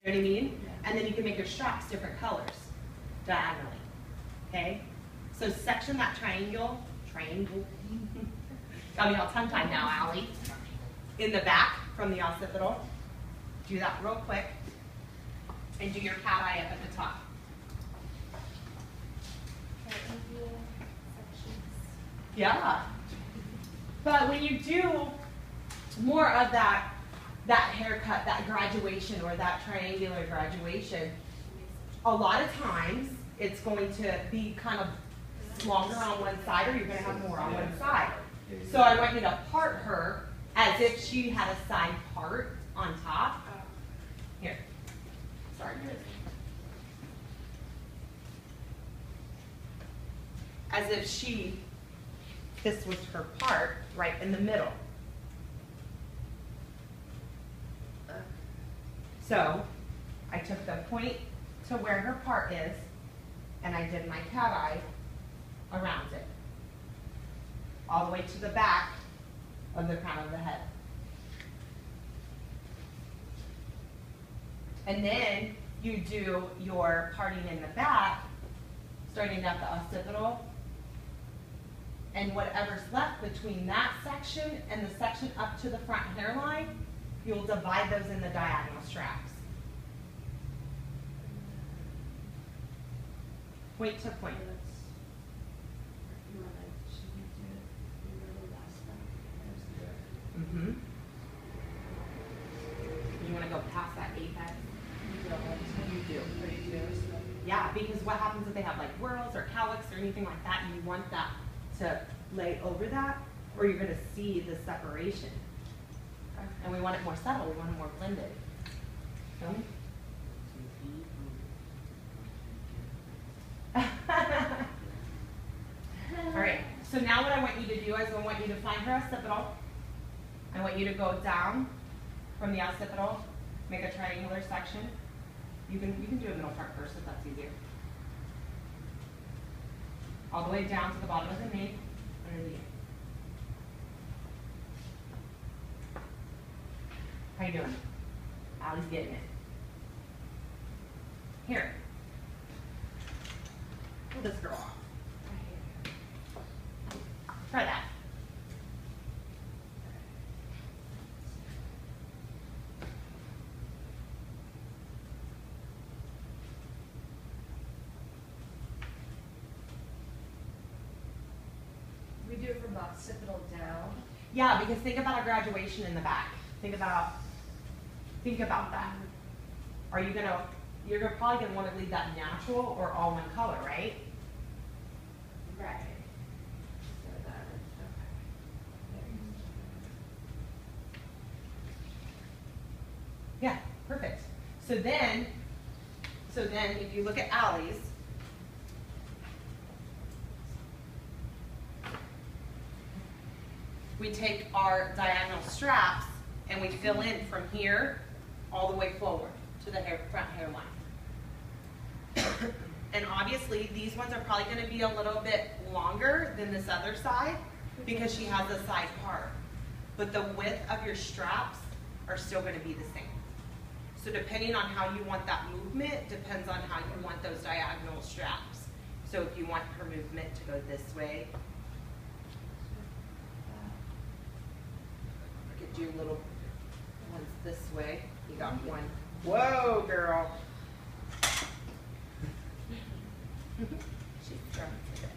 You know what I mean? And then you can make your straps different colors, diagonally, okay? So section that triangle, got me all tongue-tied now, Allie. In the back from the occipital, do that real quick, and do your cat eye up at the top. Yeah. But when you do more of that haircut, that graduation or that triangular graduation, a lot of times it's going to be kind of longer on one side, or you're going to have more on one side. So I want you to part her as if she had a side part on top. Here. Sorry. As if this was her part right in the middle. So I took the point to where her part is, and I did my cat eye around it, all the way to the back of the crown of the head. And then you do your parting in the back, starting at the occipital, and whatever's left between that section and the section up to the front hairline, you'll divide those in the diagonal straps. Point to point. Mm-hmm. You want to go past that apex? You do. Yeah, because what happens if they have like whorls or cowlicks or anything like that, and you want that to lay over that, or you're going to see the separation. And we want it more subtle, we want it more blended. All right, so now what I want you to do is I want you to find her occipital. I want you to go down from the occipital, make a triangular section. You can do a middle part first if that's easier. All the way down to the bottom of the nape, under the ear. How you doing? Allie's getting it. Here. Pull this girl off. Try that. We do it from the occipital down. Yeah, because think about a graduation in the back. Think about that. Are you you're probably gonna want to leave that natural or all one color, right? Right. So that, Yeah, perfect. So then if you look at Allie's, we take our diagonal straps and we fill in from here all the way forward to the front hairline. And obviously these ones are probably going to be a little bit longer than this other side because she has a side part. But the width of your straps are still going to be the same. So depending on how you want that movement depends on how you want those diagonal straps. So if you want her movement to go this way, you could do little ones this way. You got one. Whoa, girl. She's drunk today.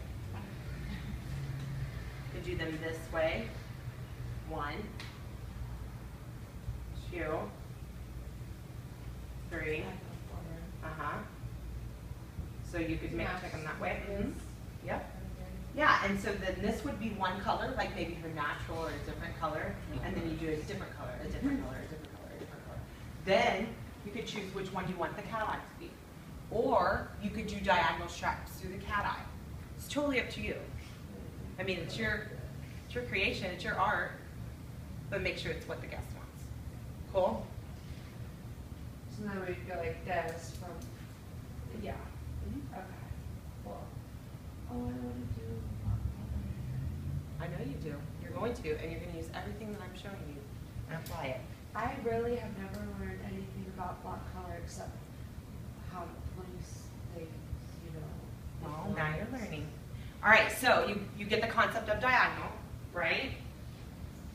You could do them this way. 1, 2, 3. So you could take them that way. Mm-hmm. Yep. Yeah, and so then this would be one color, like maybe her natural or a different color, and then you do a different color, a different color, a different color, a different color. Then you could choose which one you want the cat eye to be. Or you could do diagonal straps through the cat eye. It's totally up to you. I mean, it's your creation, it's your art, but make sure it's what the guest wants. Cool? so then we'd go like this from, yeah. Mm-hmm. Okay. Cool. Oh, I want to do. I know you do. You're going to, and you're going to use everything that I'm showing you and apply it. I really have never learned anything about block color except how to place things, you know. Well, now you're learning. All right, so you get the concept of diagonal, right?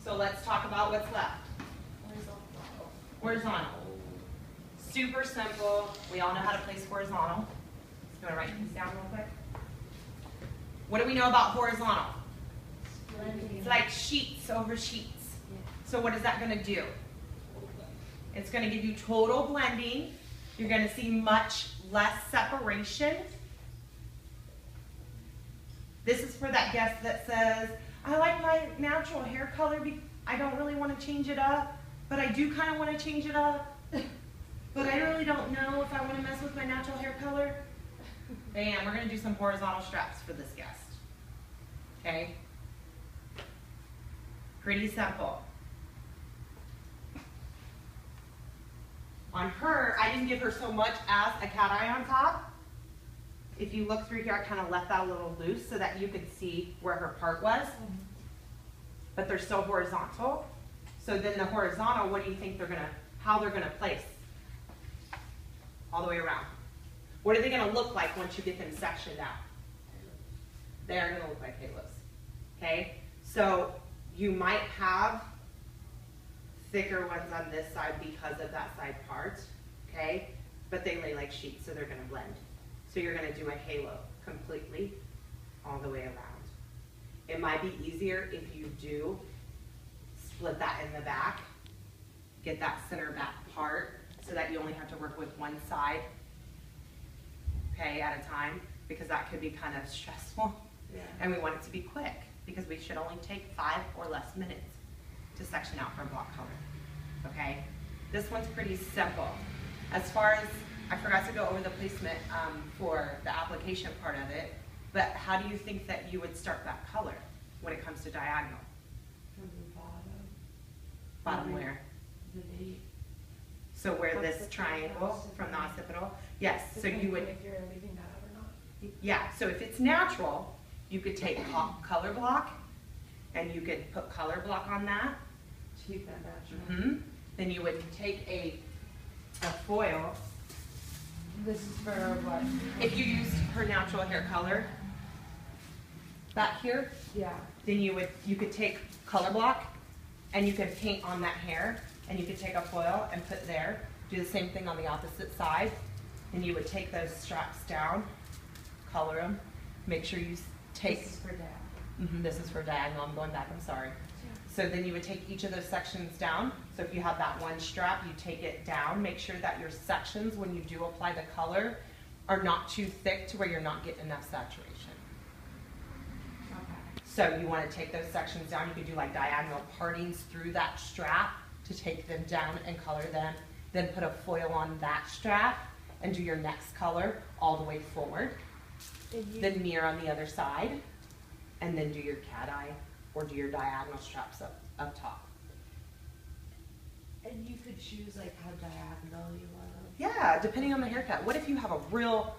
So let's talk about what's left. Horizontal. Super simple. We all know how to place horizontal. You want to write these down real quick? What do we know about horizontal? It's like sheets over sheets. So what is that going to do? It's going to give you total blending. You're going to see much less separation. This is for that guest that says, I like my natural hair color. I don't really want to change it up, but I do kind of want to change it up. But I really don't know if I want to mess with my natural hair color. Bam, we're going to do some horizontal straps for this guest. Okay? Pretty simple. On her, I didn't give her so much as a cat eye on top. If you look through here, I kind of left that a little loose so that you could see where her part was. But they're still horizontal. So then the horizontal, what do you think how they're gonna place? All the way around. What are they gonna look like once you get them sectioned out? They are gonna look like halos. Okay? So you might have thicker ones on this side because of that side part, okay? But they lay like sheets, so they're gonna blend. So you're gonna do a halo completely all the way around. It might be easier if you do split that in the back, get that center back part so that you only have to work with one side, okay, at a time, because that could be kind of stressful. Yeah. And we want it to be quick because we should only take 5 or less minutes to section out for block color, okay? This one's pretty simple. As far as, I forgot to go over the placement for the application part of it, but how do you think that you would start that color when it comes to diagonal? From the bottom. Bottom where? The nape. So where this triangle from the occipital? Yes, so you would, If you're leaving that out or not. yeah, so if it's natural, you could take color block and you could put color block on that. Keep that natural. Then you would take a foil. This is for what? If you used her natural hair color back here, Yeah. then you could take color block and you could paint on that hair, and you could take a foil and put there. Do the same thing on the opposite side. And you would take those straps down, color them, make sure you take. This is for dad. This is for diagonal. I'm going back. I'm sorry. So then you would take each of those sections down. So if you have that one strap, you take it down. Make sure that your sections, when you do apply the color, are not too thick to where you're not getting enough saturation. Okay. So you want to take those sections down. You could do like diagonal partings through that strap to take them down and color them. Then put a foil on that strap and do your next color all the way forward. Then mirror on the other side. And then do your cat eye or do your diagonal straps up top. And you could choose like how diagonal you want them. Yeah, depending on the haircut. What if you have a real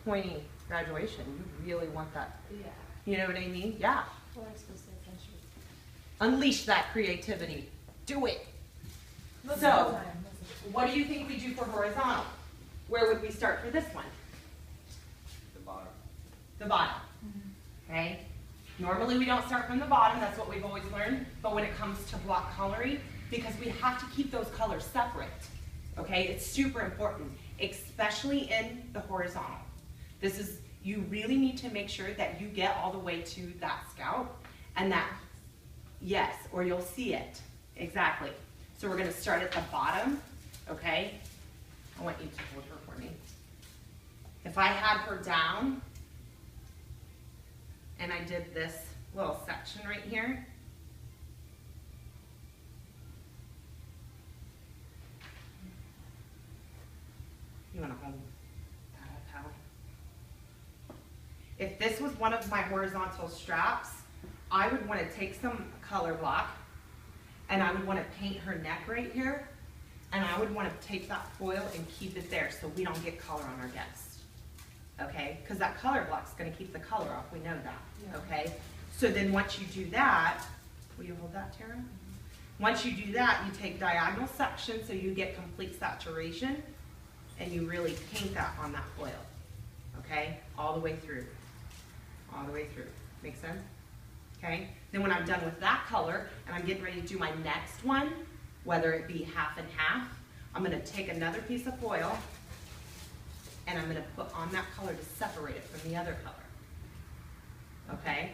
pointy graduation? You really want that. Yeah. You know what I mean? Yeah. Well, I'm supposed to essentially. Unleash that creativity. Do it. So, what do you think we do for horizontal? Where would we start for this one? The bottom. The bottom. Okay? Normally we don't start from the bottom, that's what we've always learned, but when it comes to block coloring, because we have to keep those colors separate, okay? It's super important, especially in the horizontal. This is, you really need to make sure that you get all the way to that scalp, and that, yes, or you'll see it, exactly. So we're gonna start at the bottom, okay? I want you to hold her for me. If I had her down, and I did this little section right here, you want to hold that up, Hallie? If this was one of my horizontal straps, I would want to take some color block and I would want to paint her neck right here, and I would want to take that foil and keep it there so we don't get color on our guest. Okay, because that color block's going to keep the color off. We know that. Yeah. Okay, so then once you do that, will you hold that, Tara? Once you do that, you take diagonal sections so you get complete saturation, and you really paint that on that foil, okay? All the way through, all the way through. Make sense? Okay? Then when I'm done with that color, and I'm getting ready to do my next one, whether it be half and half, I'm gonna take another piece of foil, and I'm gonna put on that color to separate it from the other color, okay?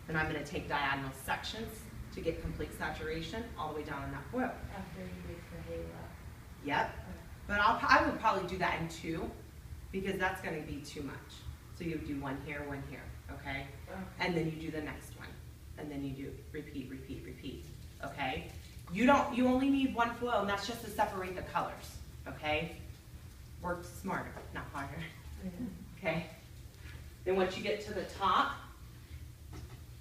Then I'm gonna take diagonal sections to get complete saturation all the way down in that foil. After you make the halo. Yep. But I would probably do that in two, because that's gonna be too much. So you do one here, okay? And then you do the next one. And then you do repeat, repeat, repeat, okay? You only need one foil, and that's just to separate the colors, okay? Work smarter, not harder, okay? Then once you get to the top,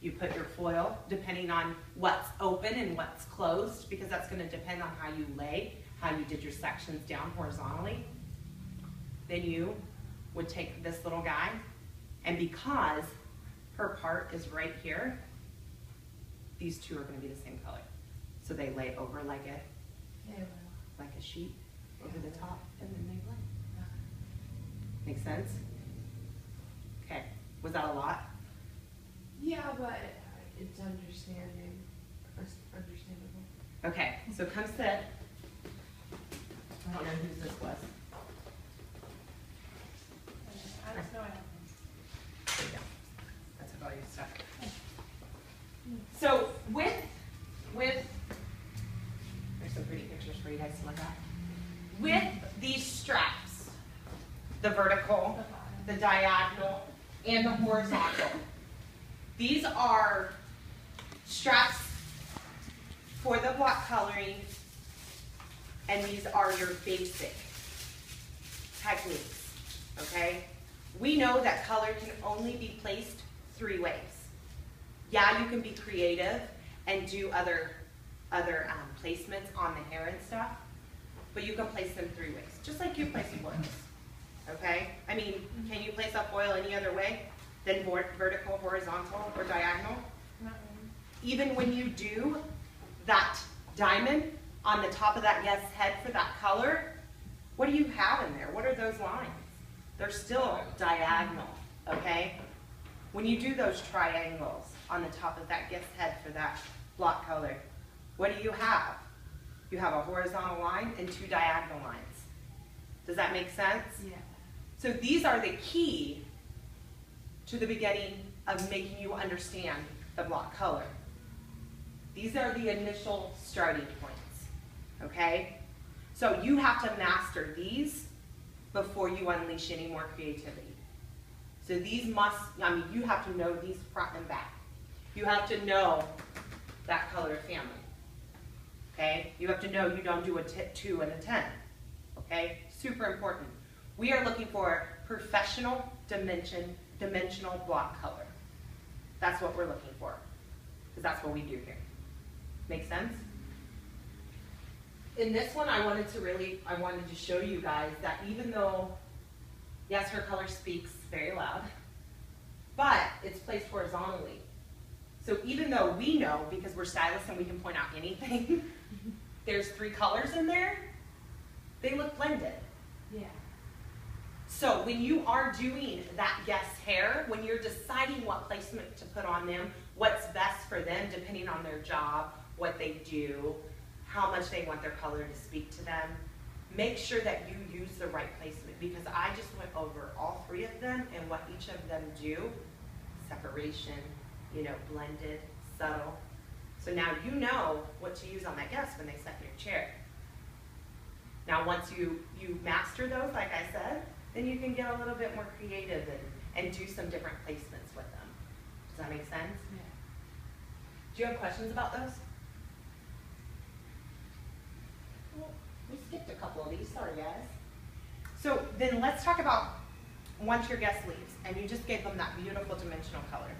you put your foil, depending on what's open and what's closed, because that's gonna depend on how you lay, how you did your sections down horizontally. Then you would take this little guy, and because her part is right here, these two are gonna be the same color. So they lay over like a sheet over the top, and then they blend. Make sense? Okay, was that a lot? Yeah, but it's understandable. Okay, so come sit. I don't know whose this was. I just know I have There you go. That's all your stuff. So with, there's some pretty pictures for you guys to look at. With these straps, the vertical, the diagonal, and the horizontal, these are straps for the block coloring, and these are your basic techniques, okay? We know that color can only be placed 3 ways. Yeah, you can be creative and do other placements on the hair and stuff, but you can place them 3 ways, just like you place foils, okay? I mean, can you place a foil any other way than vertical, horizontal, or diagonal? Not Even when you do that diamond on the top of that yes head for that color, what do you have in there? What are those lines? They're still diagonal, okay? When you do those triangles on the top of that yes head for that block color, what do you have? You have a horizontal line and 2 diagonal lines. Does that make sense? Yeah. So these are the key to the beginning of making you understand the block color. These are the initial starting points, okay? So you have to master these before you unleash any more creativity. So these you have to know these front and back. You have to know that color family, okay? You have to know you don't do a 2 and a 10, okay? Super important. We are looking for professional dimensional block color. That's what we're looking for, because that's what we do here. Make sense? In this one, I wanted to show you guys that even though, yes, her color speaks very loud, but it's placed horizontally. So even though we know, because we're stylists and we can point out anything, there's 3 colors in there, they look blended. Yeah. So when you are doing that guest hair, when you're deciding what placement to put on them, what's best for them depending on their job, what they do, how much they want their color to speak to them, make sure that you use the right placement, because I just went over all 3 of them and what each of them do. Separation, blended, subtle. So now you know what to use on that guest when they sit in your chair. Now once you master those, like I said, then you can get a little bit more creative and do some different placements with them. Does that make sense? Yeah. Do you have questions about those? Well, we skipped a couple of these, sorry guys. So then let's talk about once your guest leaves and you just gave them that beautiful dimensional color.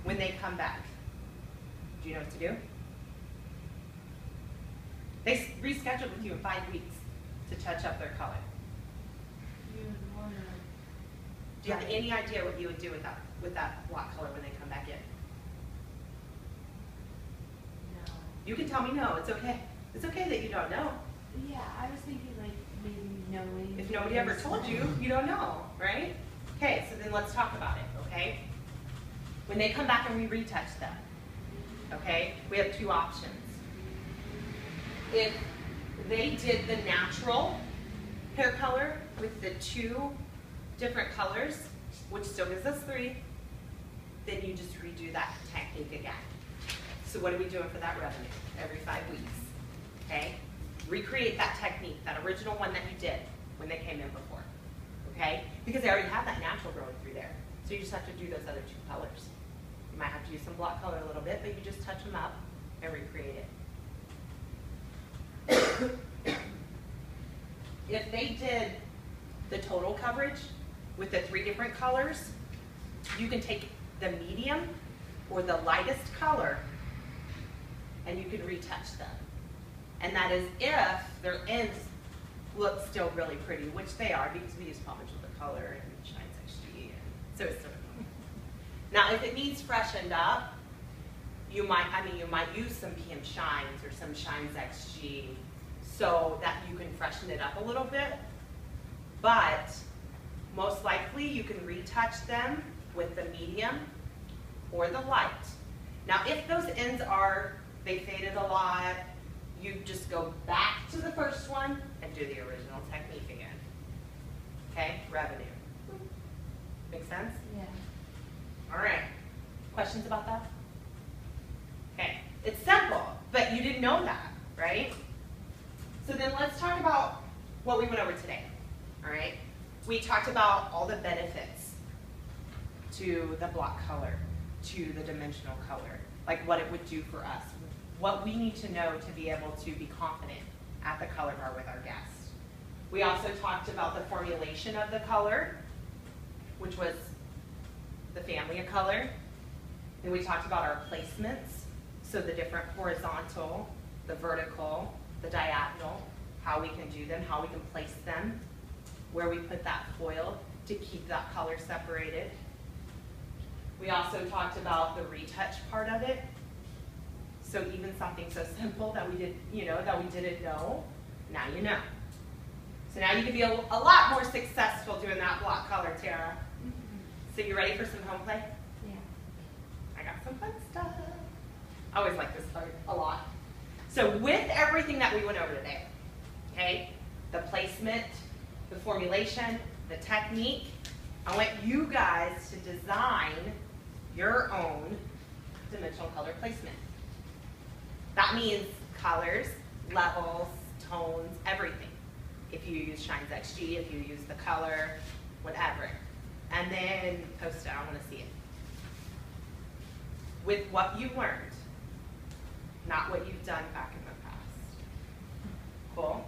When they come back, do you know what to do? They rescheduled with you in 5 weeks to touch up their color. You would want to. Do you have any idea what you would do with that block color when they come back in? No. You can tell me no, it's okay. It's okay that you don't know. Yeah, I was thinking like maybe knowing. If nobody ever told you, you don't know, right? Okay, so then let's talk about it, okay? When they come back and we retouch them, okay, we have two options. If they did the natural hair color with the two different colors, which still gives us 3, then you just redo that technique again. So what are we doing for that revenue? Every 5 weeks, okay? Recreate that technique, that original one that you did when they came in before, okay? Because they already have that natural growing through there. So you just have to do those other 2 colors. You might have to use some block color a little bit, but you just touch them up and recreate it. If they did the total coverage with the 3 different colors, you can take the medium or the lightest color and you can retouch them. And that is if their ends look still really pretty, which they are because we use Palm with the color and Shines XG, and so it's still. Now if it needs freshened up, you might use some PM Shines or some Shines XG so that you can freshen it up a little bit. But most likely you can retouch them with the medium or the light. Now if those ends they faded a lot, you just go back to the first one and do the original technique again. Okay, revenue. Make sense? Yeah. All right, questions about that? Okay, it's simple, but you didn't know that, right? So then let's talk about what we went over today, all right? We talked about all the benefits to the block color, to the dimensional color, like what it would do for us, what we need to know to be able to be confident at the color bar with our guests. We also talked about the formulation of the color, which was the family of color. Then we talked about our placements, so the different horizontal, the vertical, the diagonal, how we can do them, how we can place them, where we put that foil to keep that color separated. We also talked about the retouch part of it. So even something so simple that we didn't know, now you know. So now you can be a lot more successful doing that block color, Tara. So you ready for some home play? Yeah. I got some fun stuff. I always like this part a lot. So with everything that we went over today, okay, the placement, the formulation, the technique, I want you guys to design your own dimensional color placement. That means colors, levels, tones, everything. If you use Shines XG, if you use the color, whatever. And then post it, I want to see it. With what you learned, not what you've done back in the past. Cool?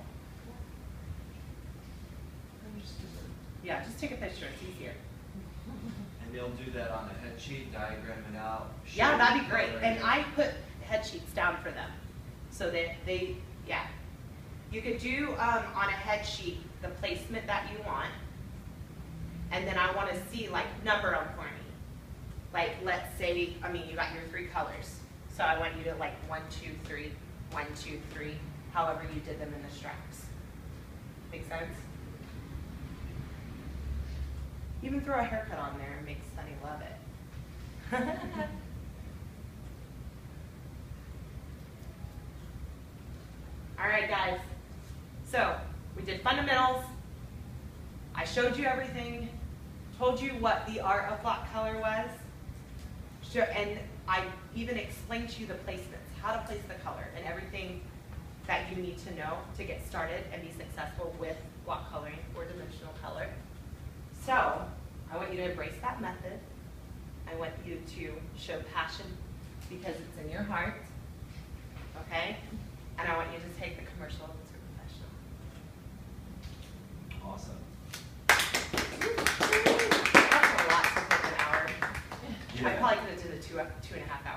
Yeah, just take a picture, it's easier. And you'll do that on a head sheet, diagram it out? Yeah, that'd be great. And I put head sheets down for them. So that yeah. You could do on a head sheet the placement that you want. And then I want to see, like, number them for me. Like, let's say, you got your 3 colors. So I want you to, like, 1, 2, 3, 1, 2, 3, however you did them in the straps. Make sense? Even throw a haircut on there and make Sunny love it. All right, guys. So we did fundamentals. I showed you everything, told you what the art of block color was, and I even explained to you the placements, how to place the color, and everything that you need to know to get started and be successful with block coloring or dimensional color. So I want you to embrace that method. I want you to show passion because it's in your heart, okay? And I want you to take the commercial to professional. Awesome. That's a lot to take an hour. Yeah. I probably could have done the 2.5 hours.